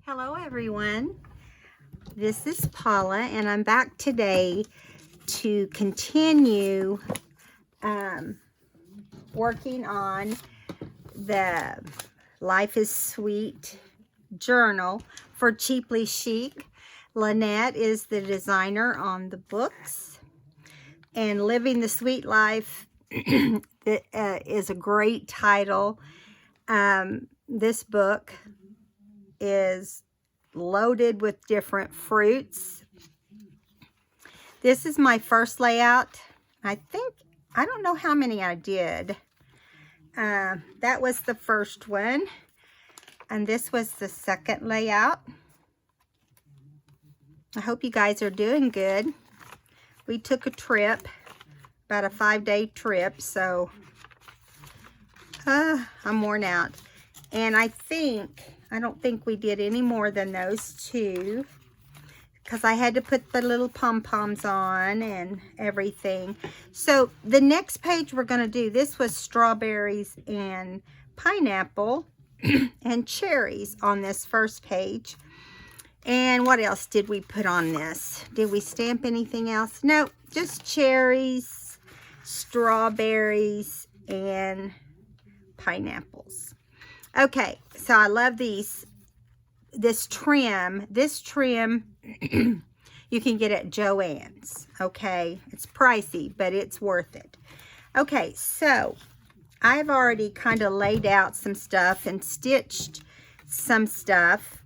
Hello everyone, this is Paula and I'm back today to continue working on the Life is Sweet journal for Cheaply Chic. Lynette is the designer on the books, and Living the Sweet Life is a great title. This book is loaded with different fruits. This is my first layout. I don't know how many I did. That was the first one, and this was the second layout. I hope you guys are doing good. We took a trip, about a 5-day trip, so I'm worn out. And I don't think we did any more than those two, because I had to put the little pom-poms on and everything. So the next page we're going to do, this was strawberries and pineapple and cherries on this first page. And what else did we put on this? Did we stamp anything else? No, just cherries, strawberries, and pineapples. Okay, so I love these. This trim you can get at Joann's. Okay, it's pricey, but it's worth it. Okay, so I've already kind of laid out some stuff and stitched some stuff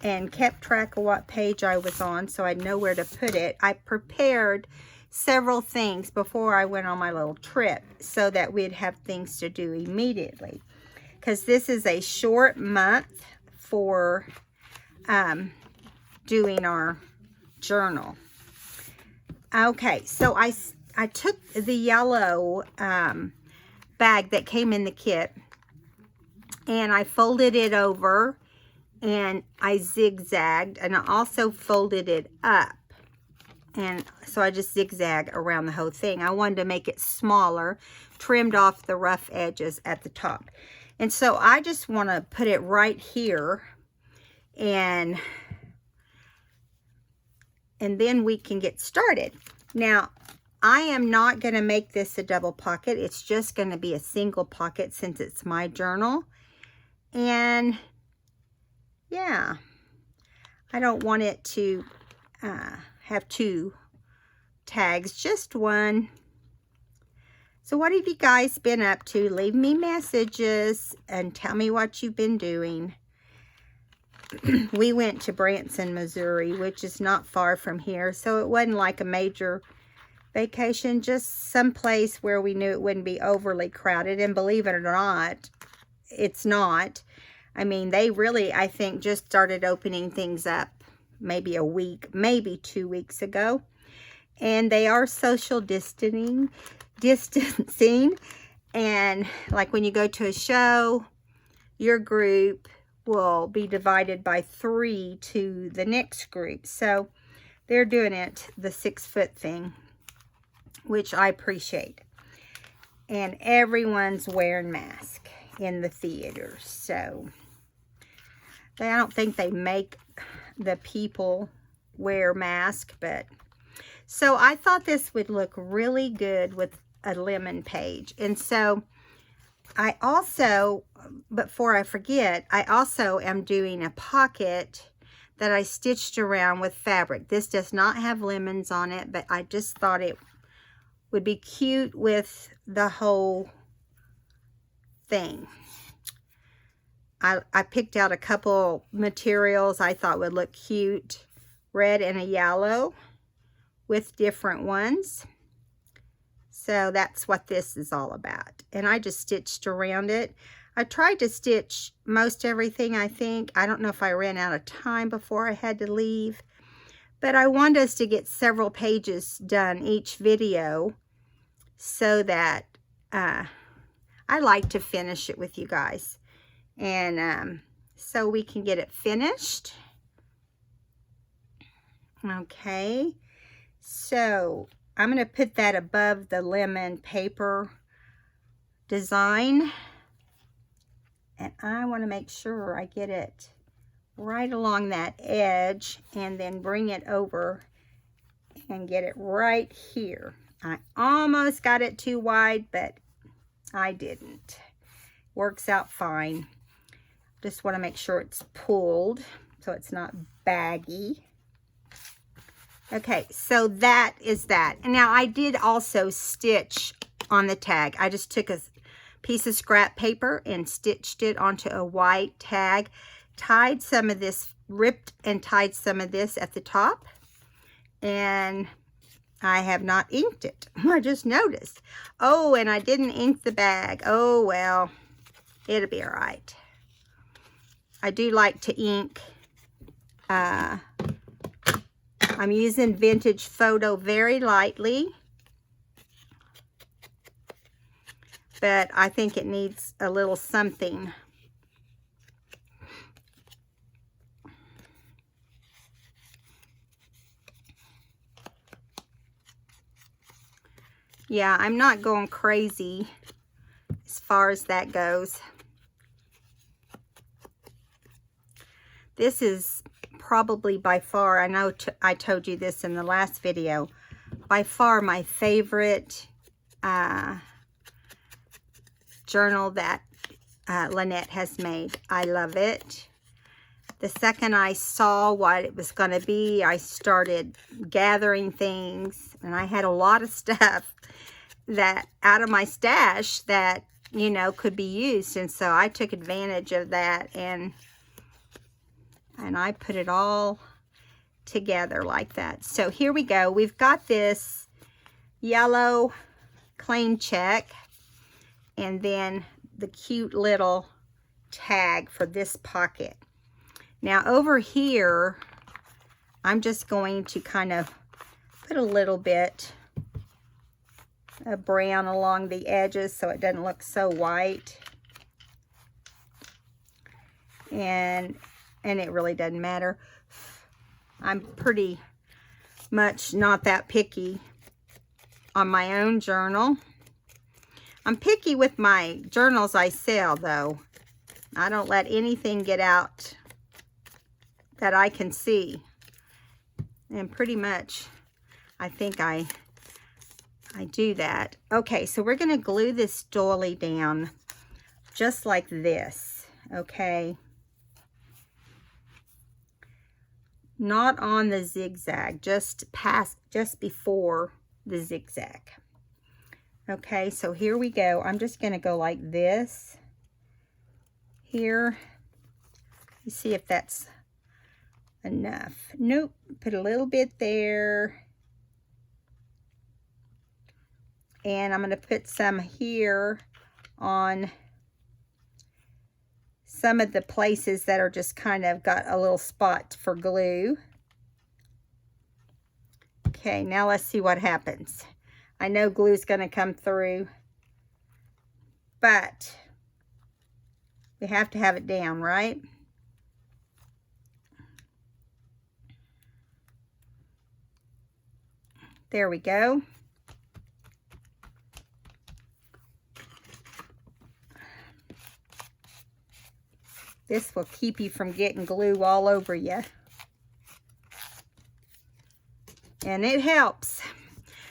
and kept track of what page I was on so I'd know where to put it. I prepared several things before I went on my little trip so that we'd have things to do immediately, because this is a short month for doing our journal. Okay, so I took the yellow bag that came in the kit, and I folded it over, and I zigzagged, and I also folded it up, and so I just zigzag around the whole thing. I wanted to make it smaller, trimmed off the rough edges at the top. And so I just want to put it right here, and then we can get started. Now, I am not going to make this a double pocket. It's just going to be a single pocket since it's my journal. And yeah, I don't want it to have two tags, just one. So what have you guys been up to? Leave me messages and tell me what you've been doing. We went to Branson, Missouri, which is not far from here. So it wasn't like a major vacation, just someplace where we knew it wouldn't be overly crowded. And believe it or not, it's not. I mean, they really, I think, just started opening things up maybe a week, maybe 2 weeks ago. And they are social distancing. And like when you go to a show, your group will be divided by 3 to the next group. So they're doing it the 6-foot thing, which I appreciate. And everyone's wearing masks in the theaters. So I don't think they make the people wear masks, but so I thought this would look really good with a lemon page. And so I also, before I forget, I also am doing a pocket that I stitched around with fabric. This does not have lemons on it, but I just thought it would be cute with the whole thing. I picked out a couple materials I thought would look cute. Red and a yellow with different ones. So that's what this is all about. And I just stitched around it. I tried to stitch most everything, I think. I don't know if I ran out of time before I had to leave. But I want us to get several pages done each video so that I like to finish it with you guys. And so we can get it finished. Okay. So I'm going to put that above the lemon paper design. And I want to make sure I get it right along that edge and then bring it over and get it right here. I almost got it too wide, but I didn't. Works out fine. Just want to make sure it's pulled so it's not baggy. Okay, so that is that. And now I did also stitch on the tag. I just took a piece of scrap paper and stitched it onto a white tag. Tied some of this, ripped and tied some of this at the top. And I have not inked it. I just noticed. Oh, and I didn't ink the bag. Oh, well, it'll be all right. I do like to ink. I'm using Vintage Photo very lightly. But I think it needs a little something. Yeah, I'm not going crazy as far as that goes. This is probably by far, I know I told you this in the last video, by far my favorite journal that Lynette has made. I love it. The second I saw what it was going to be, I started gathering things, and I had a lot of stuff that out of my stash that, you know, could be used, and so I took advantage of that, and I put it all together like that. So here we go. We've got this yellow claim check, and then the cute little tag for this pocket. Now over here, I'm just going to kind of put a little bit of brown along the edges so it doesn't look so white. And it really doesn't matter. I'm pretty much not that picky on my own journal. I'm picky with my journals I sell, though. I don't let anything get out that I can see. And pretty much, I think I do that. Okay, so we're going to glue this doily down just like this, okay? Not on the zigzag, just before the zigzag. Okay, so here we go. I'm just going to go like this here. You see if that's enough. Nope, put a little bit there. And I'm going to put some here on some of the places that are just kind of got a little spot for glue. Okay, now let's see what happens. I know glue's going to come through, but we have to have it down, right? There we go. This will keep you from getting glue all over you. And it helps.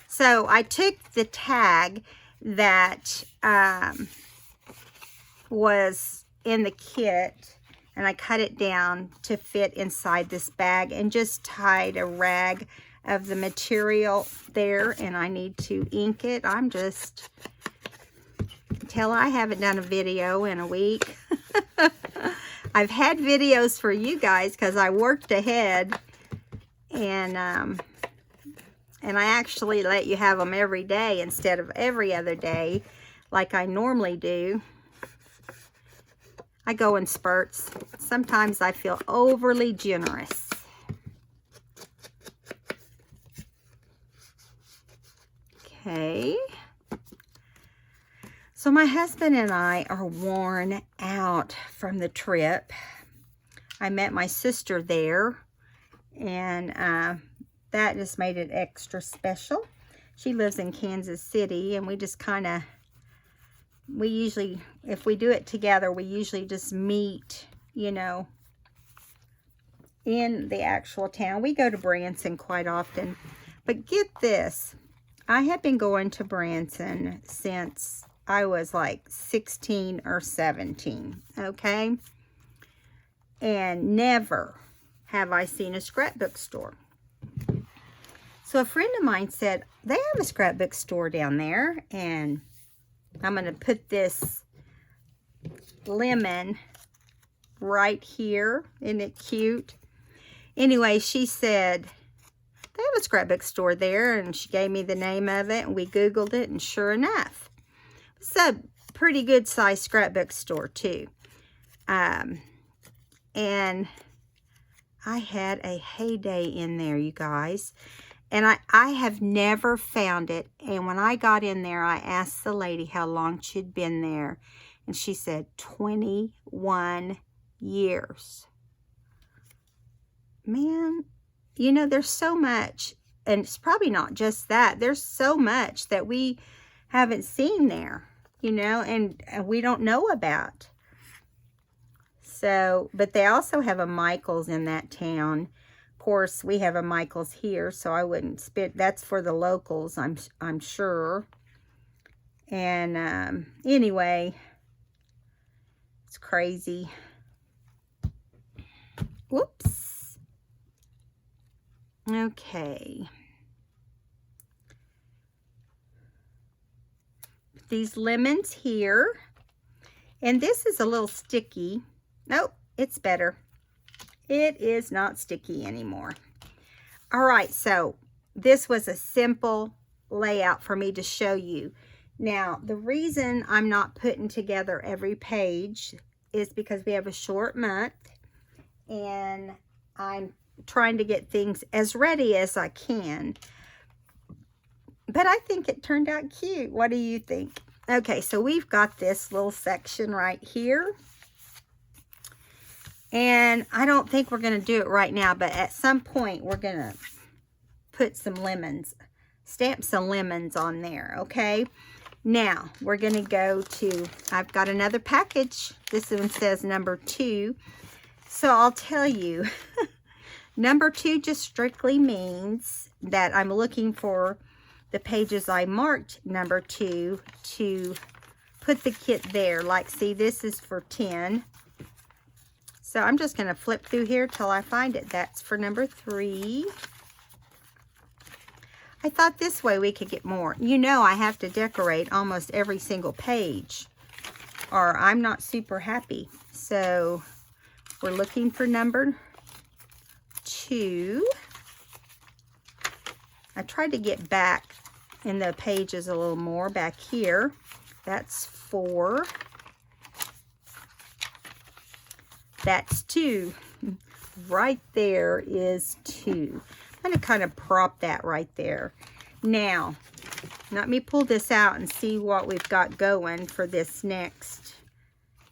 So I took the tag that was in the kit and I cut it down to fit inside this bag and just tied a rag of the material there, and I need to ink it. I'm just, until I haven't done a video in a week. I've had videos for you guys because I worked ahead, and I actually let you have them every day instead of every other day like I normally do. I go in spurts. Sometimes I feel overly generous. Okay. So my husband and I are worn out from the trip. I met my sister there, and that just made it extra special. She lives in Kansas City, and we just kind of, we usually, if we do it together, we usually just meet, you know, in the actual town. We go to Branson quite often. But get this. I have been going to Branson since I was like 16 or 17, okay? And never have I seen a scrapbook store. So a friend of mine said, they have a scrapbook store down there, and I'm going to put this lemon right here. Isn't it cute? Anyway, she said, they have a scrapbook store there, and she gave me the name of it, and we Googled it, and sure enough, it's a pretty good sized scrapbook store too. And I had a heyday in there, you guys. And I have never found it. And when I got in there, I asked the lady how long she'd been there. And she said 21 years. Man, you know, there's so much. And it's probably not just that. There's so much that we haven't seen there, you know, and we don't know about. So, but they also have a Michael's in that town. Of course, we have a Michael's here, so I wouldn't spit. That's for the locals, I'm sure. And anyway, it's crazy. Whoops. Okay. These lemons here, and this is a little sticky. Nope, it's better. It is not sticky anymore. All right, so this was a simple layout for me to show you. Now, the reason I'm not putting together every page is because we have a short month, and I'm trying to get things as ready as I can. But I think it turned out cute. What do you think? Okay, so we've got this little section right here. And I don't think we're going to do it right now, but at some point we're going to put some lemons, stamp some lemons on there, okay? Now, we're going to go to, I've got another package. This one says number 2. So I'll tell you, number 2 just strictly means that I'm looking for the pages I marked number 2 to put the kit there. Like, see, this is for 10. So I'm just going to flip through here till I find it. That's for number 3. I thought this way we could get more. You know, I have to decorate almost every single page, or I'm not super happy. So we're looking for number 2. I tried to get back in the pages a little more back here. That's 4. That's 2. Right there is 2. I'm going to kind of prop that right there. Now, let me pull this out and see what we've got going for this next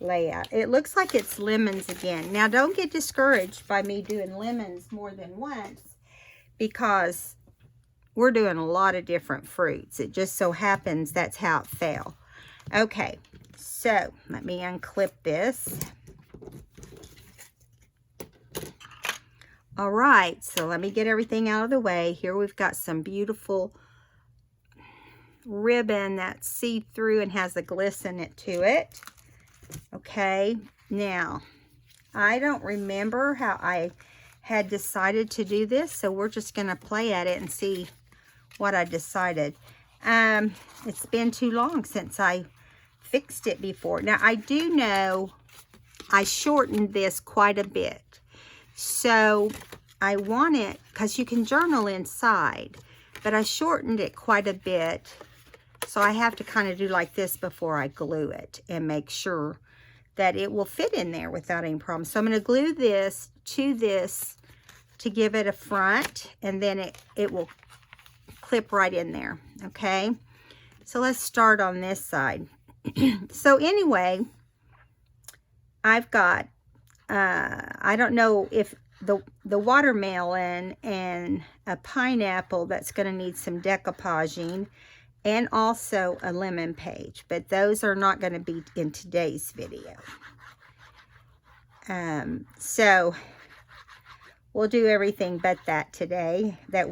layout. It looks like it's lemons again. Now, don't get discouraged by me doing lemons more than once, because we're doing a lot of different fruits. It just so happens that's how it fell. Okay, so let me unclip this. All right, so let me get everything out of the way. Here we've got some beautiful ribbon that's see-through and has a glisten to it. Okay, now, I don't remember how I had decided to do this, so we're just going to play at it and see what I decided. It's been too long since I fixed it before. Now, I do know I shortened this quite a bit. So I want it, because you can journal inside, but I shortened it quite a bit. So I have to kind of do like this before I glue it and make sure that it will fit in there without any problem. So I'm going to glue this to give it a front, and then it will clip right in there. Okay, so let's start on this side. So anyway, I've got I don't know if the watermelon and a pineapple, that's going to need some decoupaging, and also a lemon page, but those are not going to be in today's video. So we'll do everything but that today that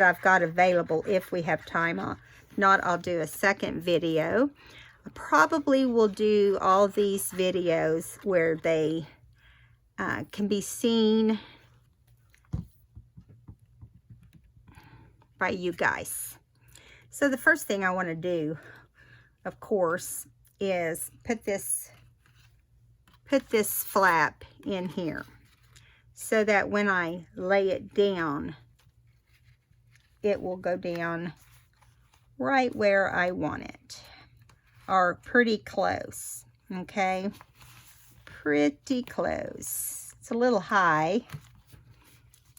I've got available if we have time. If not, I'll do a second video. I probably will do all these videos where they can be seen by you guys. So the first thing I want to do, of course, is put this flap in here so that when I lay it down, it will go down right where I want it, or pretty close. Okay, pretty close. It's a little high.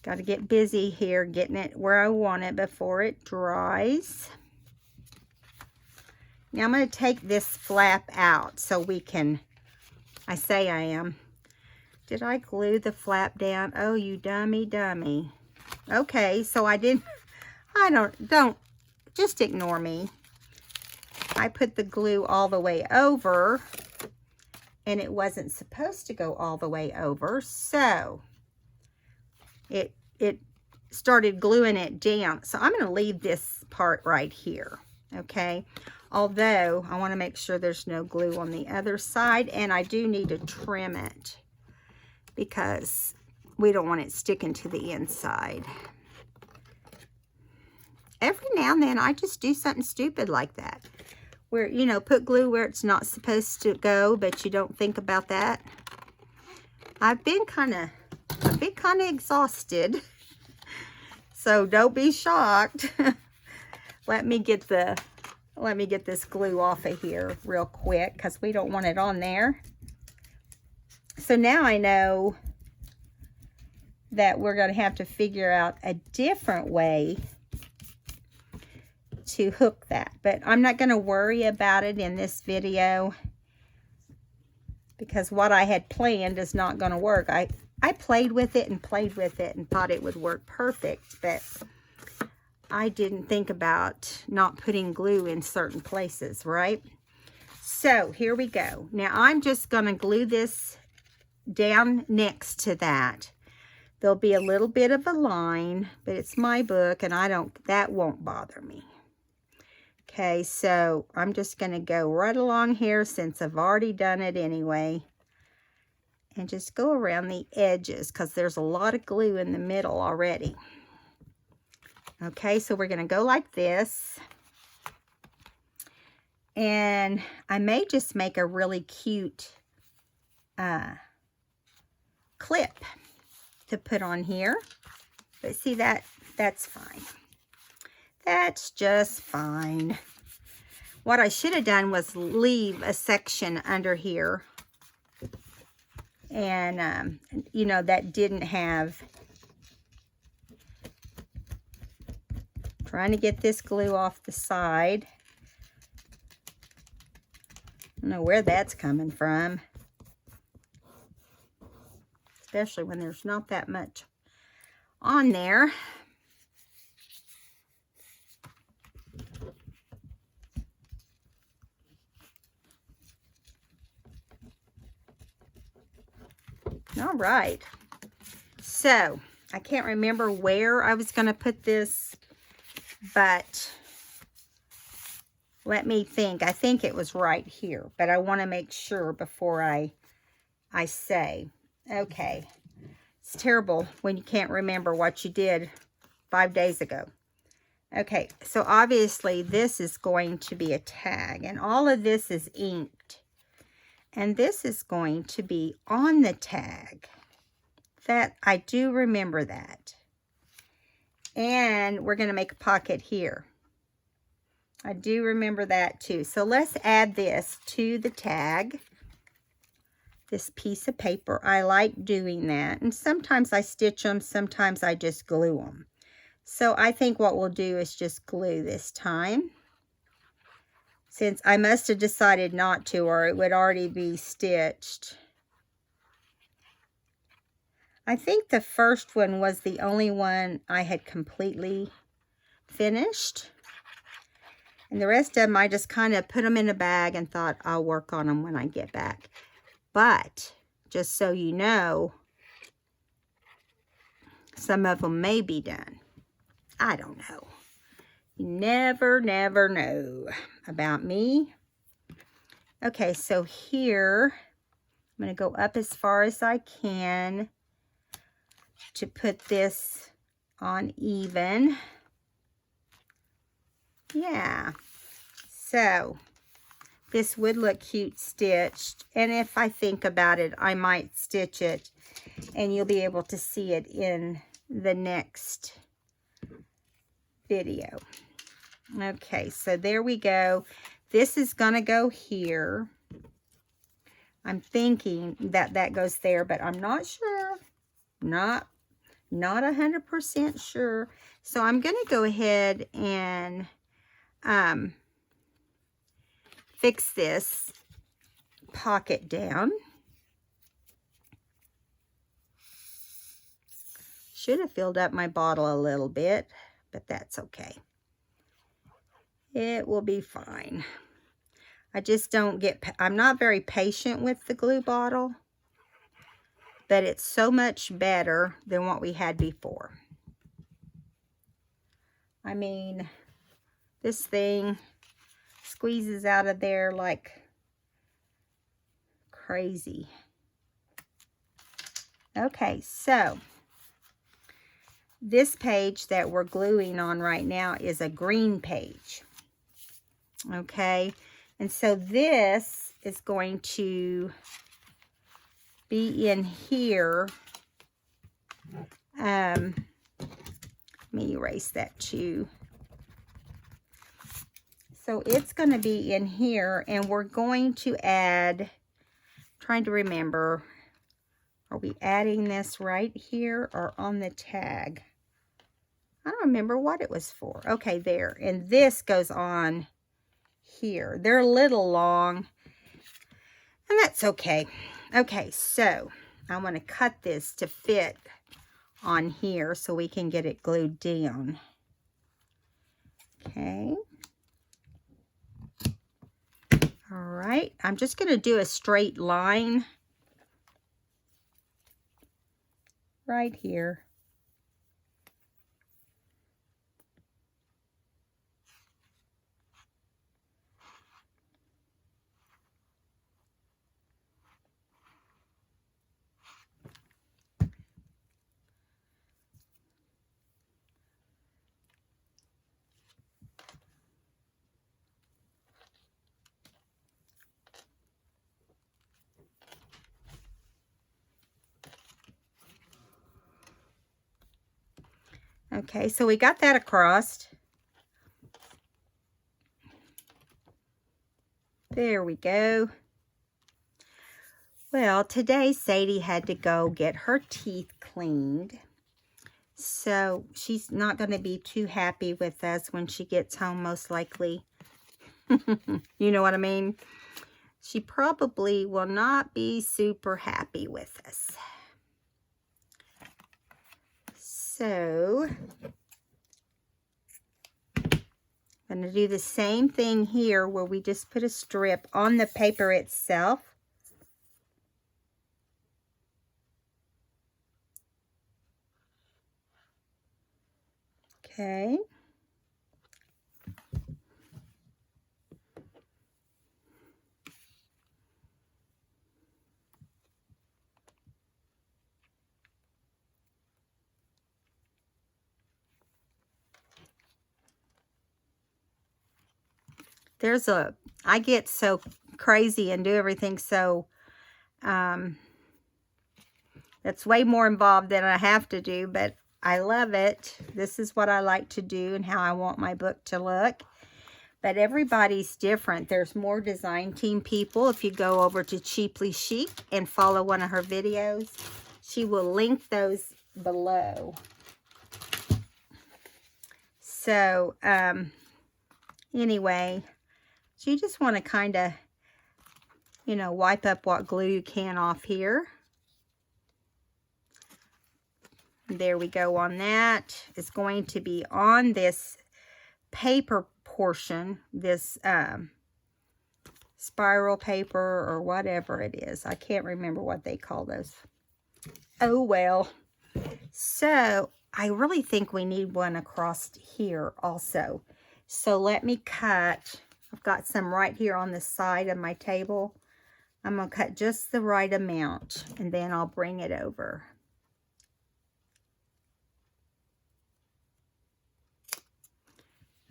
Got to get busy here getting it where I want it before it dries. Now I'm going to take this flap out so we can, I say I am. Did I glue the flap down? Oh, you dummy. Okay, so don't, just ignore me. I put the glue all the way over, and it wasn't supposed to go all the way over, so it started gluing it down. So I'm going to leave this part right here, okay? Although I want to make sure there's no glue on the other side, and I do need to trim it because we don't want it sticking to the inside. Every now and then I just do something stupid like that, where, you know, put glue where it's not supposed to go, but you don't think about that. I've been kind of exhausted, so don't be shocked. Let me get this glue off of here real quick because we don't want it on there. So now I know that we're going to have to figure out a different way to hook that, but I'm not going to worry about it in this video because what I had planned is not going to work. I played with it and thought it would work perfect, but I didn't think about not putting glue in certain places, right? So here we go. Now I'm just going to glue this down next to that. There'll be a little bit of a line, but it's my book and that won't bother me. Okay, so I'm just going to go right along here since I've already done it anyway. And just go around the edges because there's a lot of glue in the middle already. Okay, so we're going to go like this. And I may just make a really cute clip to put on here. But see, that's fine. That's just fine. What I should have done was leave a section under here. And, you know, that didn't have... Trying to get this glue off the side. I don't know where that's coming from. Especially when there's not that much on there. All right. So, I can't remember where I was going to put this, but let me think. I think it was right here, but I want to make sure before I say. Okay. It's terrible when you can't remember what you did 5 days ago. Okay, so obviously this is going to be a tag, and all of this is inked. And this is going to be on the tag. That, I do remember that. And we're going to make a pocket here. I do remember that too. So let's add this to the tag. This piece of paper. I like doing that. And sometimes I stitch them, sometimes I just glue them. So I think what we'll do is just glue this time. Since I must have decided not to, or it would already be stitched. I think the first one was the only one I had completely finished. And the rest of them, I just kind of put them in a bag and thought I'll work on them when I get back. But, just so you know, Some of them may be done. I don't know. You never know about me. Okay, so here, I'm going to go up as far as I can to put this on even. Yeah. So, this would look cute stitched. And if I think about it, I might stitch it. And you'll be able to see it in the next video. Okay, so there we go. This is going to go here. I'm thinking that that goes there, but I'm not sure. Not 100% sure. So I'm going to go ahead and fix this pocket down. Should have filled up my bottle a little bit, but that's okay. It will be fine. I just don't get, I'm not very patient with the glue bottle, but it's so much better than what we had before. I mean, this thing squeezes out of there like crazy. Okay, so this page that we're gluing on right now is a green page. Okay, and so this is going to be in here. Let me erase that too. So it's going to be in here, and we're going to add, trying to remember, are we adding this right here or on the tag? I don't remember what it was for. Okay, there. And this goes on here. They're a little long, and that's okay. Okay, so I want to cut this to fit on here so we can get it glued down. Okay. All right, I'm just going to do a straight line right here. Okay, so we got that across. There we go. Well, today Sadie had to go get her teeth cleaned. So she's not going to be too happy with us when she gets home, most likely. You know what I mean? She probably will not be super happy with us. So I'm going to do the same thing here where we just put a strip on the paper itself. Okay. I get so crazy and do everything so, that's way more involved than I have to do, but I love it. This is what I like to do and how I want my book to look. But everybody's different. There's more design team people. If you go over to Cheaply Chic and follow one of her videos, she will link those below. So, anyway, so you just want to kind of, you know, wipe up what glue you can off here. There we go on that. It's going to be on this paper portion, this spiral paper or whatever it is. I can't remember what they call those. Oh, well. So I really think we need one across here also. So let me cut. I've got some right here on the side of my table. I'm going to cut just the right amount, and then I'll bring it over.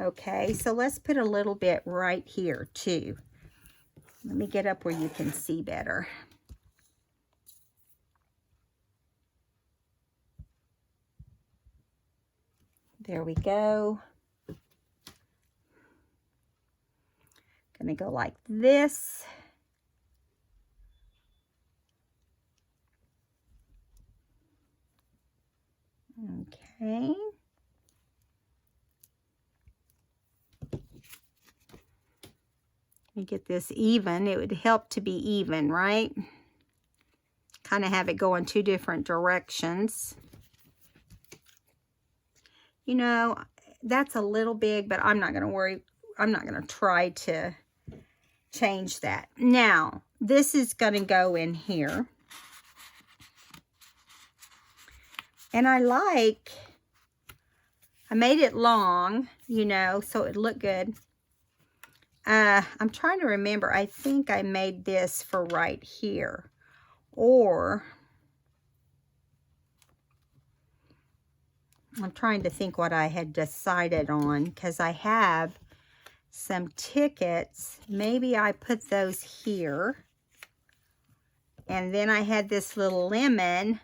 Okay, so let's put a little bit right here too. Let me get up where you can see better. There we go. Gonna go like this. Okay. Let me get this even. It would help to be even, right? Kind of have it go in two different directions. You know, that's a little big, but I'm not going to worry. I'm not going to try to change that. Now, this is going to go in here. And I made it long, you know, so it looked good. I'm trying to remember. I think I made this for right here. Or, I'm trying to think what I had decided on, because I have some tickets. Maybe I put those here. And then I had this little lemon.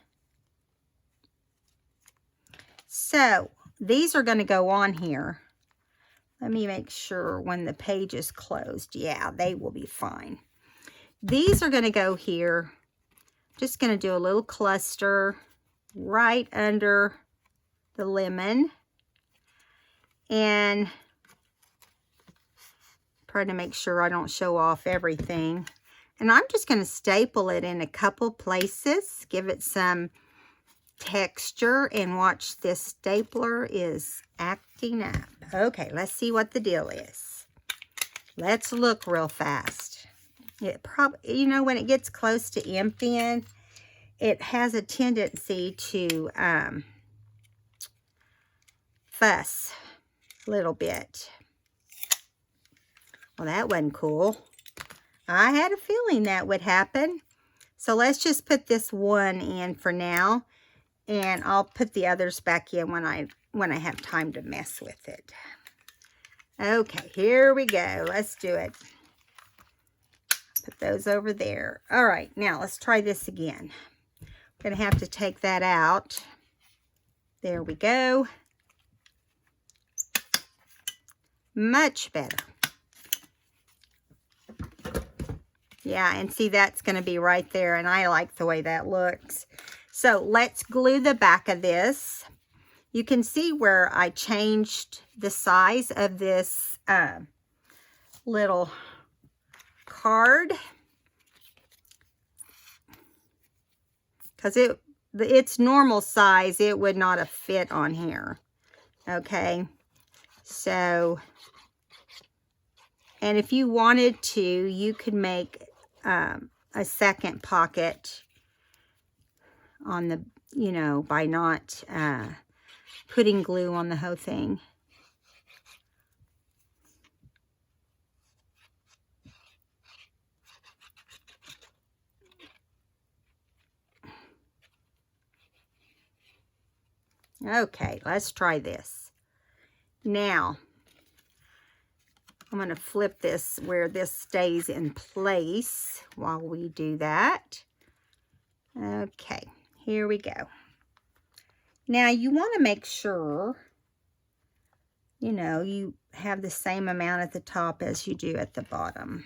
So, these are going to go on here. Let me make sure when the page is closed. Yeah, they will be fine. These are going to go here. Just going to do a little cluster right under the lemon. And try to make sure I don't show off everything. And I'm just going to staple it in a couple places. Give it some texture, and watch, this stapler is acting up. Okay, let's see what the deal is. Let's look real fast. It probably, you know, when it gets close to emptying, it has a tendency to fuss a little bit. Well, that wasn't cool. I had a feeling that would happen. So let's just put this one in for now. And I'll put the others back in when I have time to mess with it. Okay, here we go. Let's do it. Put those over there. All right, now let's try this again. I'm going to have to take that out. There we go. Much better. Yeah, and see, that's going to be right there, and I like the way that looks. So let's glue the back of this. You can see where I changed the size of this little card, because its normal size, it would not have fit on here. Okay, so, and if you wanted to, you could make a second pocket on the, you know, by not putting glue on the whole thing. Okay, let's try this. Now, I'm going to flip this where this stays in place while we do that. Okay, here we go. Now, you want to make sure, you know, you have the same amount at the top as you do at the bottom.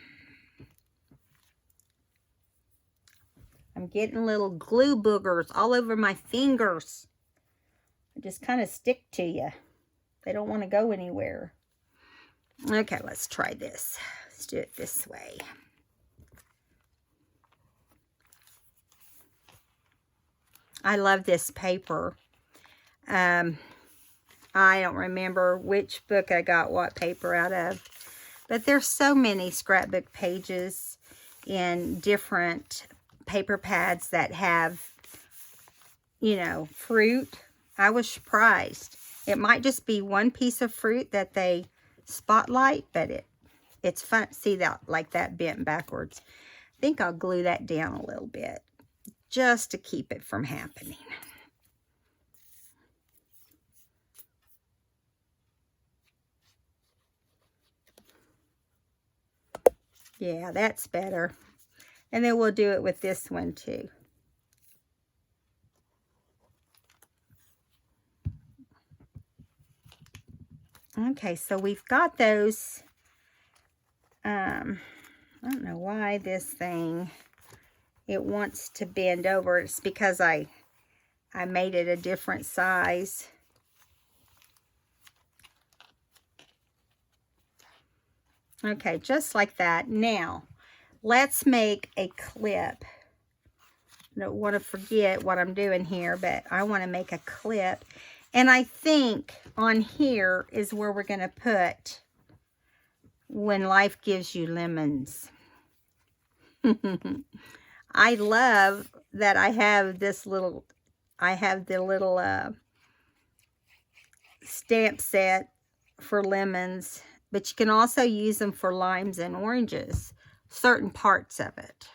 I'm getting little glue boogers all over my fingers. They just kind of stick to you. They don't want to go anywhere. Okay, let's try this. Let's do it this way. I love this paper. I don't remember which book I got what paper out of, but there's so many scrapbook pages in different paper pads that have you know, fruit. I was surprised. It might just be one piece of fruit that they spotlight, but it's fun. See that, like that bent backwards. I think I'll glue that down a little bit just to keep it from happening. Yeah, that's better. And then we'll do it with this one too. Okay, so we've got those. I don't know why this thing, it wants to bend over. It's because I made it a different size. Okay, just like that. Now, let's make a clip. I don't want to forget what I'm doing here, but I want to make a clip. And I think on here is where we're going to put When Life Gives You Lemons. I love that I have this little, I have the little stamp set for lemons, but you can also use them for limes and oranges, certain parts of it.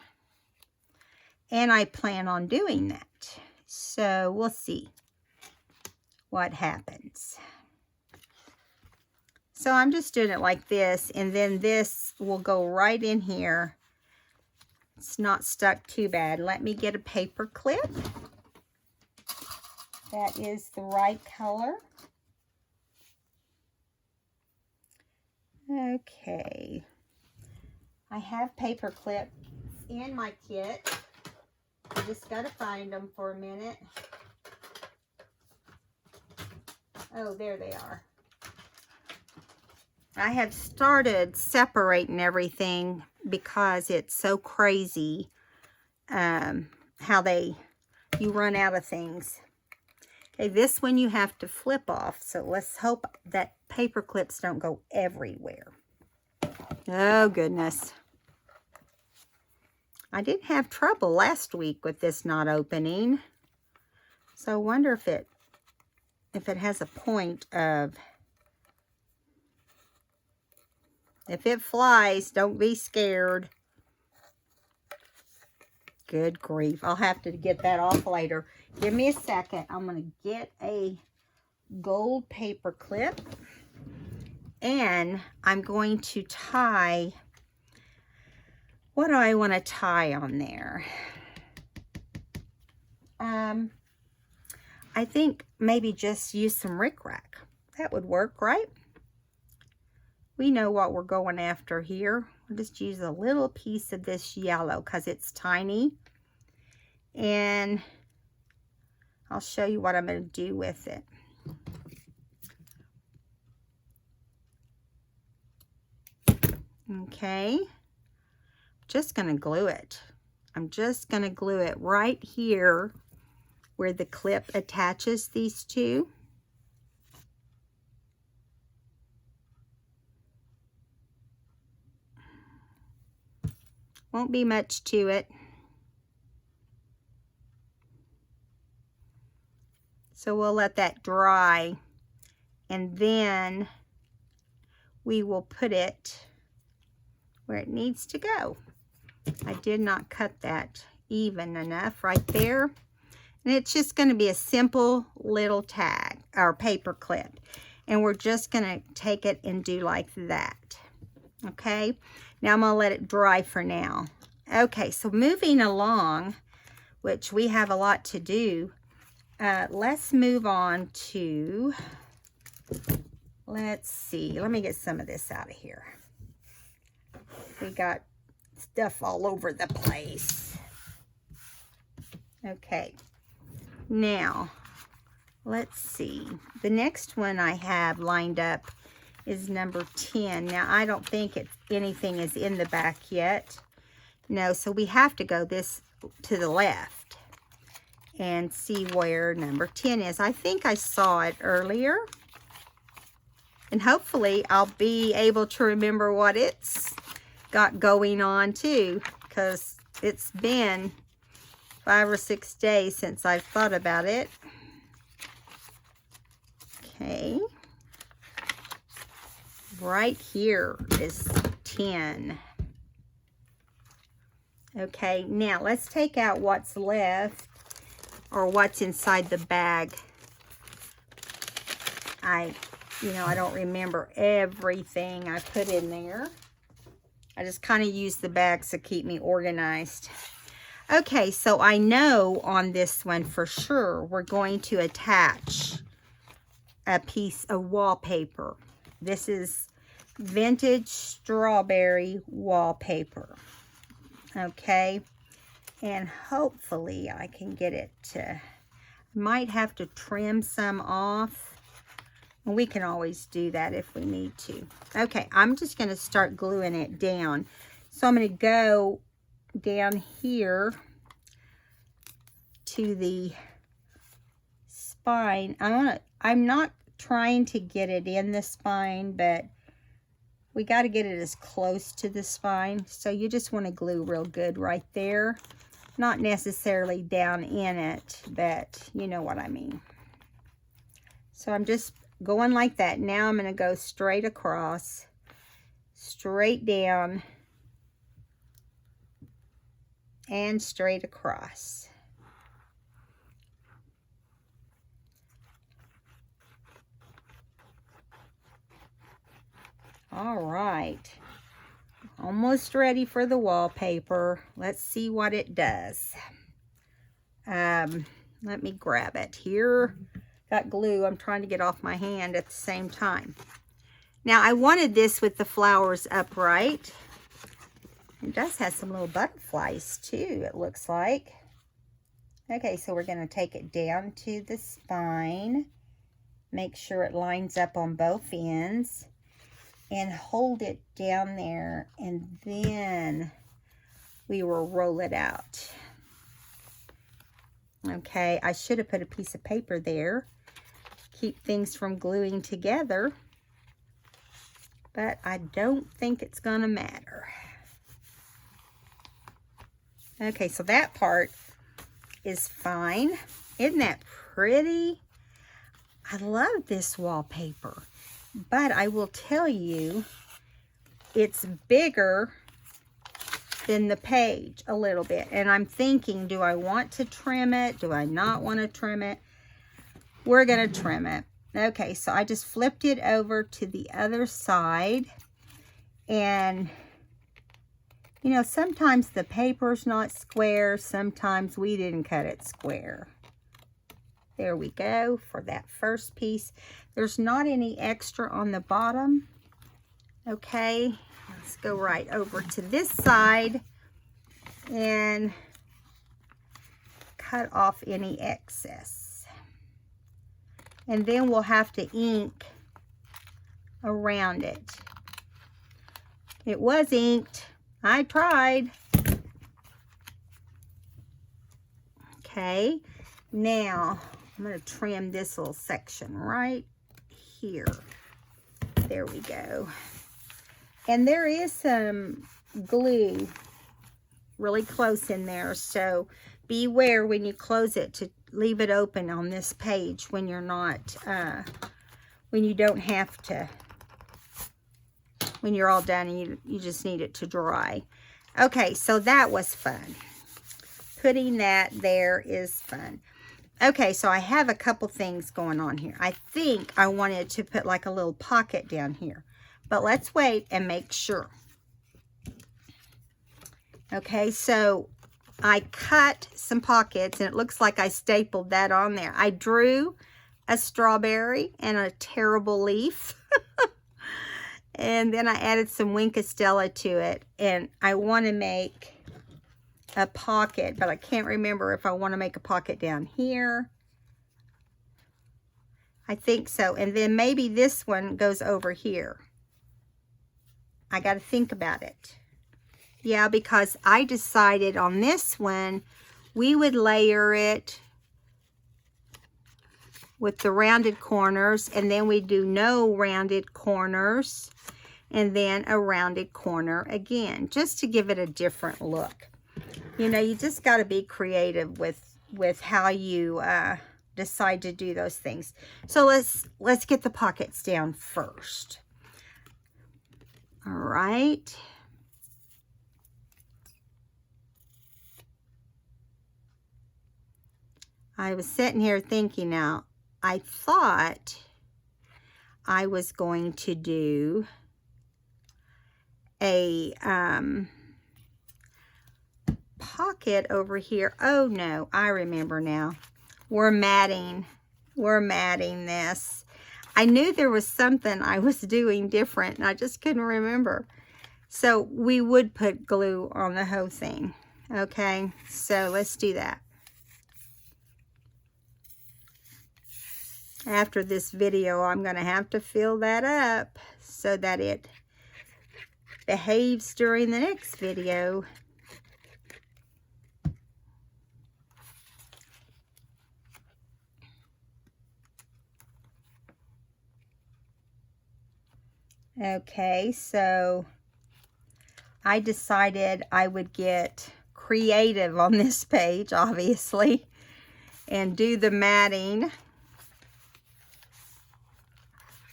And I plan on doing that. So we'll see what happens. So I'm just doing it like this, and then this will go right in here. It's not stuck too bad. Let me get a paper clip that is the right color. Okay. I have paper clips in my kit. I just got to find them for a minute. Oh, there they are. I have started separating everything because it's so crazy how you run out of things. Okay, this one you have to flip off, so let's hope that paper clips don't go everywhere. Oh, goodness. I didn't have trouble last week with this not opening. So I wonder if it has a point of, if it flies, don't be scared. Good grief. I'll have to get that off later. Give me a second. I'm going to get a gold paper clip. And I'm going to tie, what do I want to tie on there? I think maybe just use some rickrack. That would work, right? We know what we're going after here. We'll just use a little piece of this yellow because it's tiny. And I'll show you what I'm going to do with it. Okay. Just going to glue it. I'm just going to glue it right here where the clip attaches these two. Won't be much to it. So we'll let that dry, and then we will put it where it needs to go. I did not cut that even enough right there. And it's just going to be a simple little tag or paper clip. And we're just going to take it and do like that. Okay. Now I'm going to let it dry for now. Okay. So moving along, which we have a lot to do. Let's move on to, let's see. Let me get some of this out of here. We got stuff all over the place. Okay. Now, let's see. The next one I have lined up is number 10. Now, I don't think anything is in the back yet. No, so we have to go this to the left and see where number 10 is. I think I saw it earlier. And hopefully, I'll be able to remember what it's got going on too, because it's been 5 or 6 days since I've thought about it. Okay. Right here is 10. Okay, now let's take out what's left or what's inside the bag. I don't remember everything I put in there. I just kind of use the bags to keep me organized. Okay, so I know on this one for sure we're going to attach a piece of wallpaper. This is vintage strawberry wallpaper. Okay, and hopefully I can get it to, might have to trim some off. We can always do that if we need to. Okay, I'm just going to start gluing it down. So I'm going to go down here to the spine. I'm not trying to get it in the spine, but we got to get it as close to the spine. So you just want to glue real good right there. Not necessarily down in it, but you know what I mean. So I'm just going like that. Now I'm going to go straight across, straight down, and straight across. All right, almost ready for the wallpaper. Let's see what it does. Let me grab it here. Got glue I'm trying to get off my hand at the same time. Now I wanted this with the flowers upright. It does have some little butterflies too, it looks like. Okay, so we're going to take it down to the spine. Make sure it lines up on both ends. And hold it down there. And then we will roll it out. Okay, I should have put a piece of paper there. Keep things from gluing together. But I don't think it's going to matter. Okay, so that part is fine. Isn't that pretty? I love this wallpaper. But I will tell you, it's bigger than the page a little bit. And I'm thinking, do I want to trim it? Do I not want to trim it? We're going to trim it. Okay, so I just flipped it over to the other side. And, you know, sometimes the paper's not square. Sometimes we didn't cut it square. There we go for that first piece. There's not any extra on the bottom. Okay, let's go right over to this side and cut off any excess. And then we'll have to ink around it. It was inked. I tried. Okay, now I'm going to trim this little section right here. There we go. And there is some glue really close in there, so beware when you close it to leave it open on this page when you're not, when you don't have to, when you're all done and you just need it to dry. Okay, so that was fun. Putting that there is fun. Okay, so I have a couple things going on here. I think I wanted to put like a little pocket down here. But let's wait and make sure. Okay, so I cut some pockets and it looks like I stapled that on there. I drew a strawberry and a terrible leaf. And then I added some Wink of Stella to it. And I want to make a pocket, but I can't remember if I want to make a pocket down here. I think so. And then maybe this one goes over here. I got to think about it. Yeah, because I decided on this one, we would layer it with the rounded corners, and then we do no rounded corners, and then a rounded corner again, just to give it a different look. You know, you just got to be creative with how you decide to do those things. So let's get the pockets down first. All right. I was sitting here thinking now, I thought I was going to do a pocket over here. Oh no, I remember now. We're matting this. I knew there was something I was doing different and I just couldn't remember. So we would put glue on the whole thing. Okay, so let's do that. After this video, I'm going to have to fill that up so that it behaves during the next video. Okay, so I decided I would get creative on this page, obviously, and do the matting.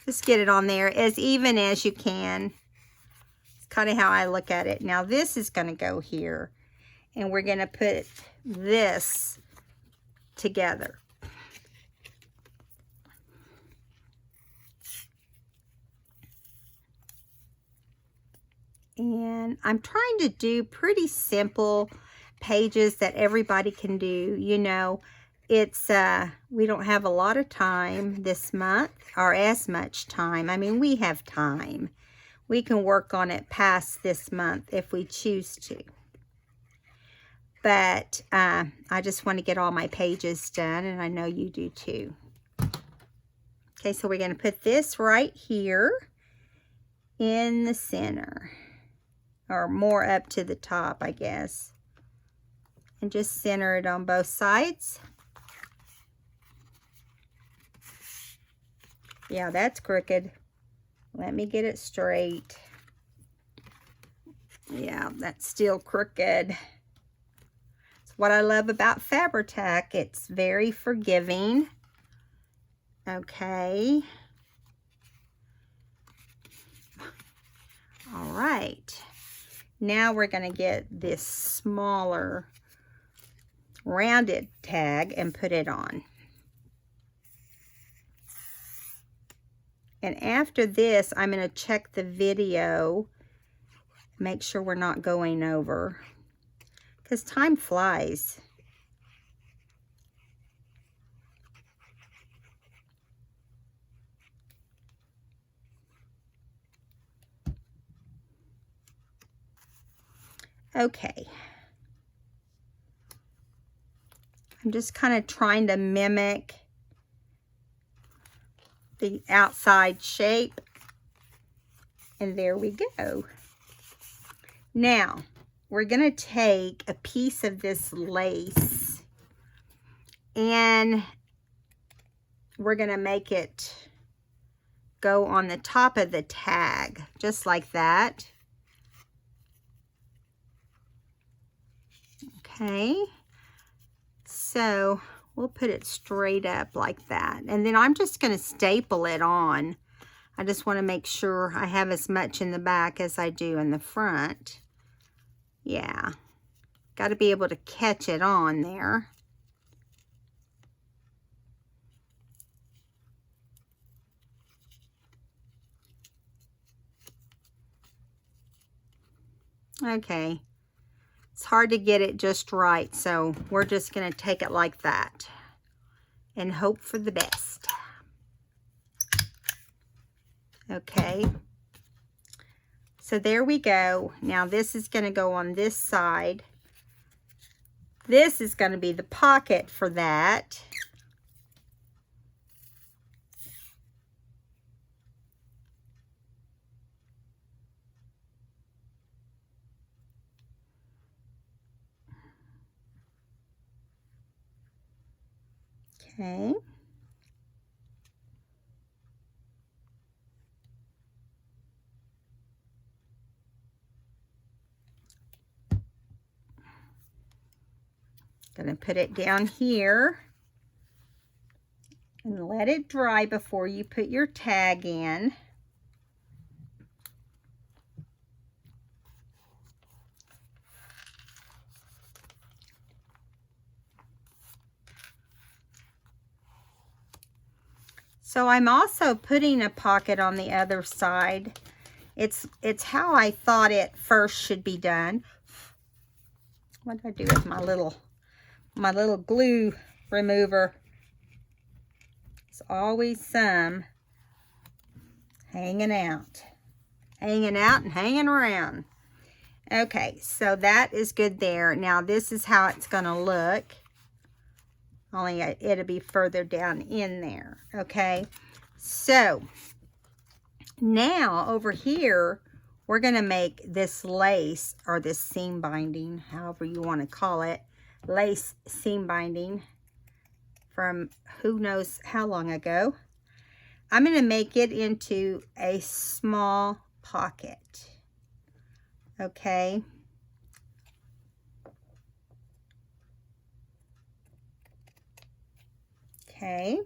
Just get it on there as even as you can. It's kind of how I look at it. Now this is going to go here, and we're going to put this together. And I'm trying to do pretty simple pages that everybody can do. You know, it's we don't have a lot of time this month, or as much time. I mean, we have time. We can work on it past this month if we choose to. But I just want to get all my pages done, and I know you do too. Okay, so we're going to put this right here in the center, or more up to the top, I guess. And just center it on both sides. Yeah, that's crooked. Let me get it straight. Yeah, that's still crooked. It's what I love about Fabri-Tac. It's very forgiving. Okay. All right. Now we're going to get this smaller rounded tag and put it on. And after this, I'm going to check the video, make sure we're not going over, because time flies. Okay. I'm just kind of trying to mimic the outside shape. And there we go. Now, we're going to take a piece of this lace and we're going to make it go on the top of the tag, just like that. Okay, so we'll put it straight up like that. And then I'm just going to staple it on. I just want to make sure I have as much in the back as I do in the front. Yeah, got to be able to catch it on there. Okay. It's hard to get it just right, so we're just going to take it like that and hope for the best. Okay, so there we go. Now this is going to go on this side. This is going to be the pocket for that. Okay. Gonna put it down here and let it dry before you put your tag in. So I'm also putting a pocket on the other side. It's how I thought it first should be done. What did I do with my little glue remover? It's always some hanging out and hanging around. Okay, so that is good there. Now this is how it's gonna look. Only it'll be further down in there. Okay, so now over here we're gonna make this lace, or this seam binding, however you want to call it, lace seam binding from who knows how long ago. I'm gonna make it into a small pocket. Okay. Okay,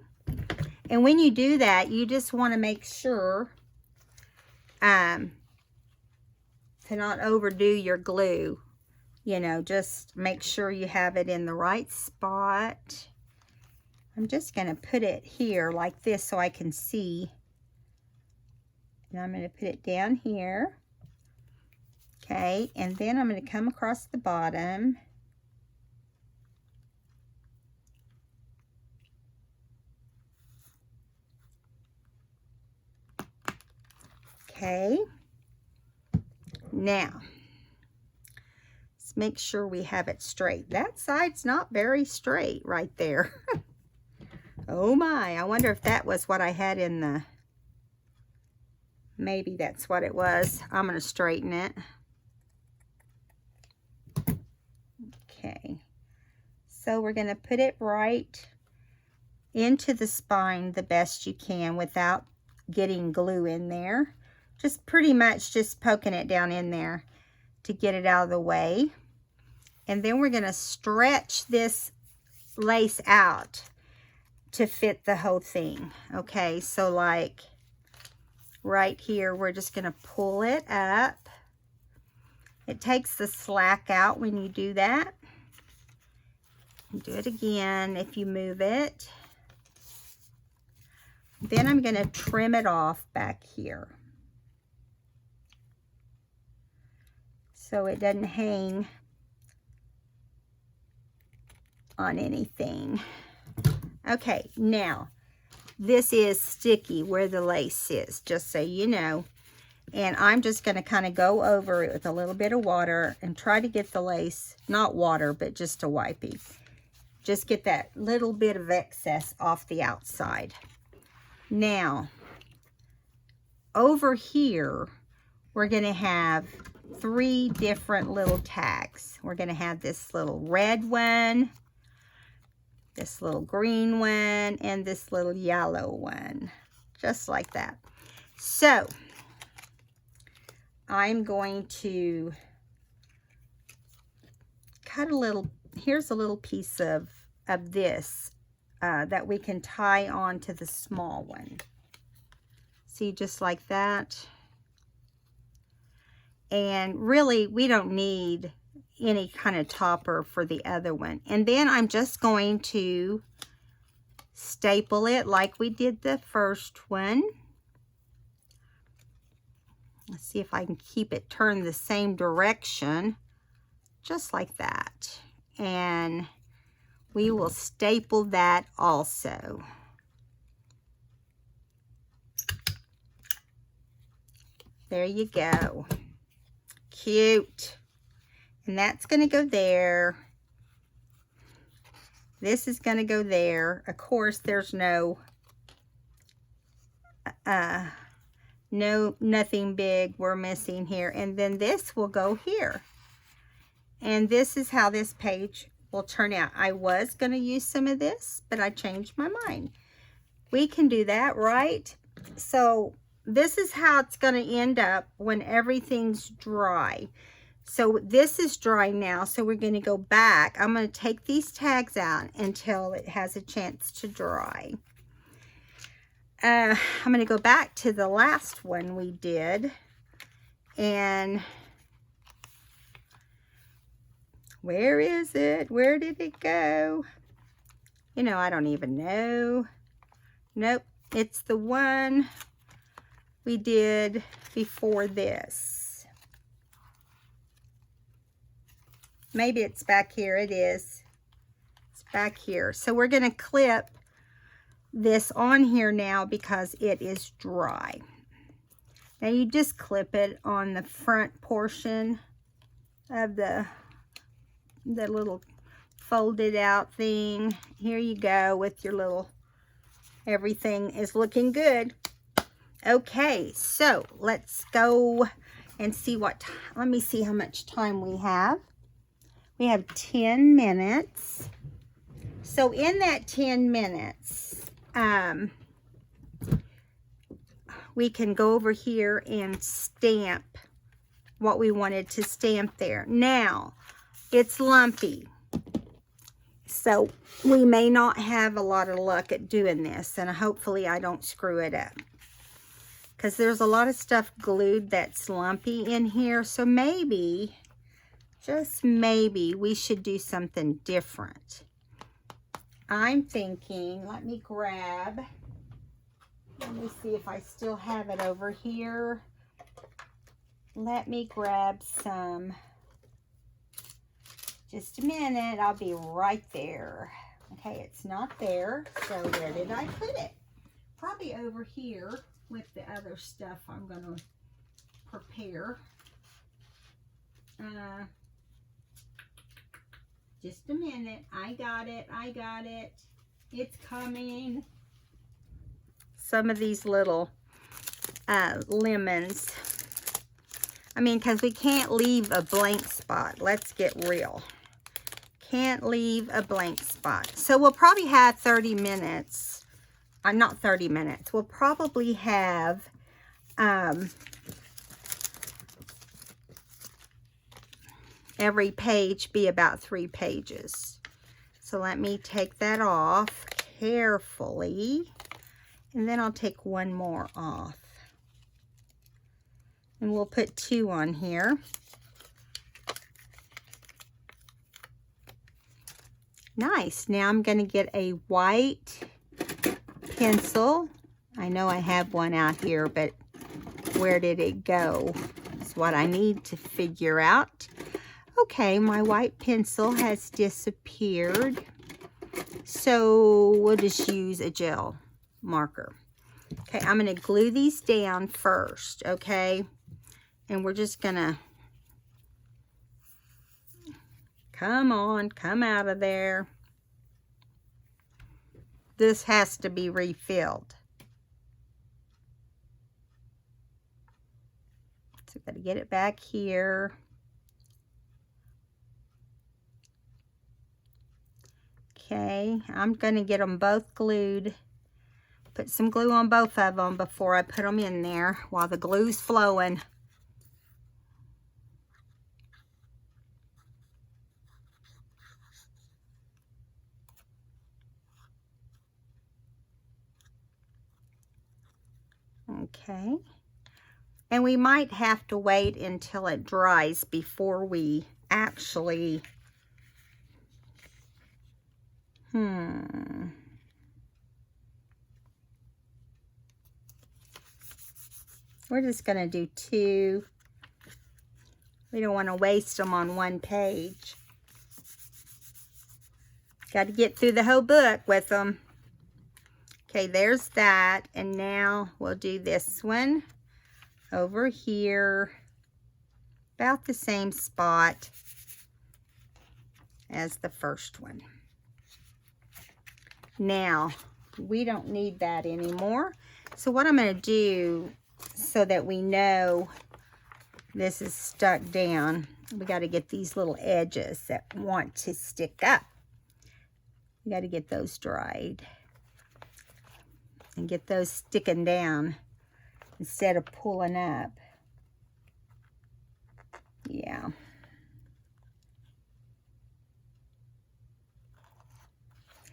and when you do that, you just want to make sure to not overdo your glue. You know, just make sure you have it in the right spot. I'm just going to put it here like this so I can see. And I'm going to put it down here. Okay, and then I'm going to come across the bottom. Okay, now let's make sure we have it straight. That side's not very straight right there. Oh my, I wonder if that was what I had in the, maybe that's what it was. I'm going to straighten it. Okay, so we're going to put it right into the spine the best you can without getting glue in there. Just pretty much just poking it down in there to get it out of the way. And then we're going to stretch this lace out to fit the whole thing. Okay, so like right here, we're just going to pull it up. It takes the slack out when you do that. Do it again if you move it. Then I'm going to trim it off back here, so it doesn't hang on anything. Okay, now this is sticky where the lace is, just so you know. And I'm just going to kind of go over it with a little bit of water and try to get the lace, not water, but just a wipey. Just get that little bit of excess off the outside. Now, over here, we're going to have 3 different little tags. We're going to have this little red one, this little green one, and this little yellow one. Just like that. So, I'm going to cut a little, here's a little piece of this that we can tie on to the small one. See, just like that. And really, we don't need any kind of topper for the other one. And then I'm just going to staple it like we did the first one. Let's see if I can keep it turned the same direction, just like that. And we will staple that also. There you go. Cute. And that's going to go there. This is going to go there. Of course, there's nothing big we're missing here. And then this will go here. And this is how this page will turn out. I was going to use some of this, but I changed my mind. We can do that, right? So this is how it's going to end up when everything's dry. So this is dry now, so we're going to go back. I'm going to take these tags out until it has a chance to dry. I'm going to go back to the last one we did, and where is it? Where did it go? You know, I don't even know. Nope, it's the one we did before this. Maybe it's back here. It is. It's back here. So we're going to clip this on here now because it is dry. Now you just clip it on the front portion of the little folded out thing. Here you go with your little, everything is looking good. Okay, so let's go and see let me see how much time we have. We have 10 minutes. So in that 10 minutes, we can go over here and stamp what we wanted to stamp there. Now, it's lumpy, so we may not have a lot of luck at doing this, and hopefully I don't screw it up, because there's a lot of stuff glued that's lumpy in here. So maybe, just maybe, we should do something different. I'm thinking, let me see if I still have it over here. Let me grab some. Just a minute, I'll be right there. Okay, it's not there, so where did I put it? Probably over here with the other stuff I'm gonna prepare. Just a minute, I got it, it's coming. Some of these little lemons. I mean, because we can't leave a blank spot. Let's get real. Can't leave a blank spot. So we'll probably have 30 minutes. Not 30 minutes. We'll probably have every page be about 3 pages. So let me take that off carefully. And then I'll take one more off. And we'll put 2 on here. Nice. Now I'm going to get a white pencil. I know I have one out here, but where did it go? That's what I need to figure out. Okay, my white pencil has disappeared. So we'll just use a gel marker. Okay, I'm going to glue these down first, okay? And we're just going to, come on, come out of there. This has to be refilled. So I've got to get it back here. Okay, I'm going to get them both glued. Put some glue on both of them before I put them in there while the glue's flowing. Okay. And we might have to wait until it dries before we actually... We're just going to do 2. We don't want to waste them on one page. Got to get through the whole book with them. Okay, there's that. And now we'll do this one over here. About the same spot as the first one. Now, we don't need that anymore. So what I'm going to do, so that we know this is stuck down, we got to get these little edges that want to stick up. We got to get those dried and get those sticking down instead of pulling up. Yeah.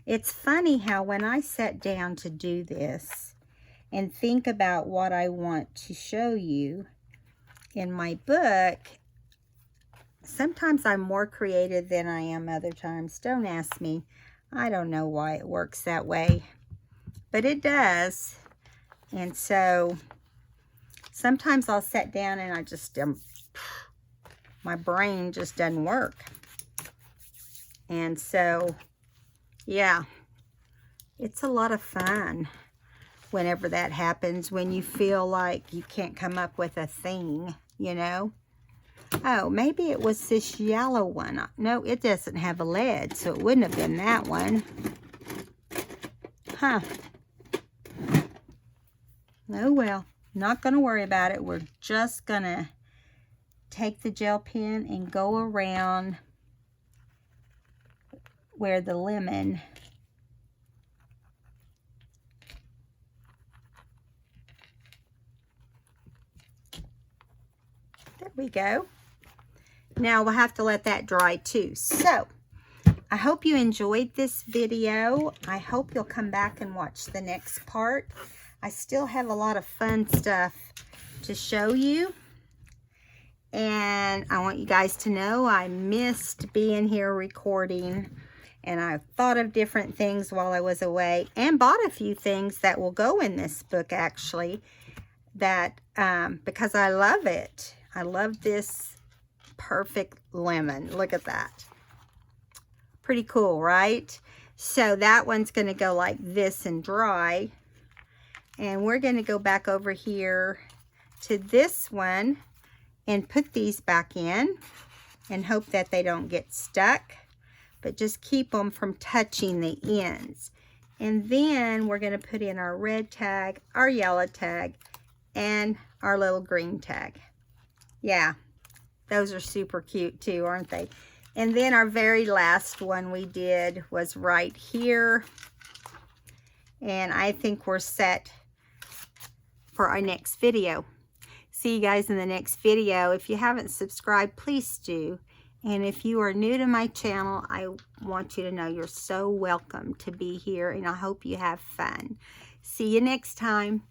It's funny how when I sat down to do this and think about what I want to show you in my book, sometimes I'm more creative than I am other times. Don't ask me. I don't know why it works that way, but it does. And so sometimes I'll sit down and I just, my brain just doesn't work. And so, yeah, it's a lot of fun whenever that happens, when you feel like you can't come up with a thing, you know. Oh, maybe it was this yellow one. No, it doesn't have a lid, so it wouldn't have been that one. Huh. Oh, well, not going to worry about it. We're just going to take the gel pen and go around where the lemon there we go. Now we'll have to let that dry too. So I hope you enjoyed this video. I hope you'll come back and watch the next part. I still have a lot of fun stuff to show you. And I want you guys to know I missed being here recording. And I thought of different things while I was away, and bought a few things that will go in this book, actually, that because I love it. I love this perfect lemon. Look at that. Pretty cool, right? So that one's going to go like this and dry. And we're going to go back over here to this one and put these back in and hope that they don't get stuck. But just keep them from touching the ends. And then we're going to put in our red tag, our yellow tag, and our little green tag. Yeah, those are super cute too, aren't they? And then our very last one we did was right here. And I think we're set for our next video. See you guys in the next video. If you haven't subscribed, please do. And if you are new to my channel, I want you to know you're so welcome to be here, and I hope you have fun. See you next time.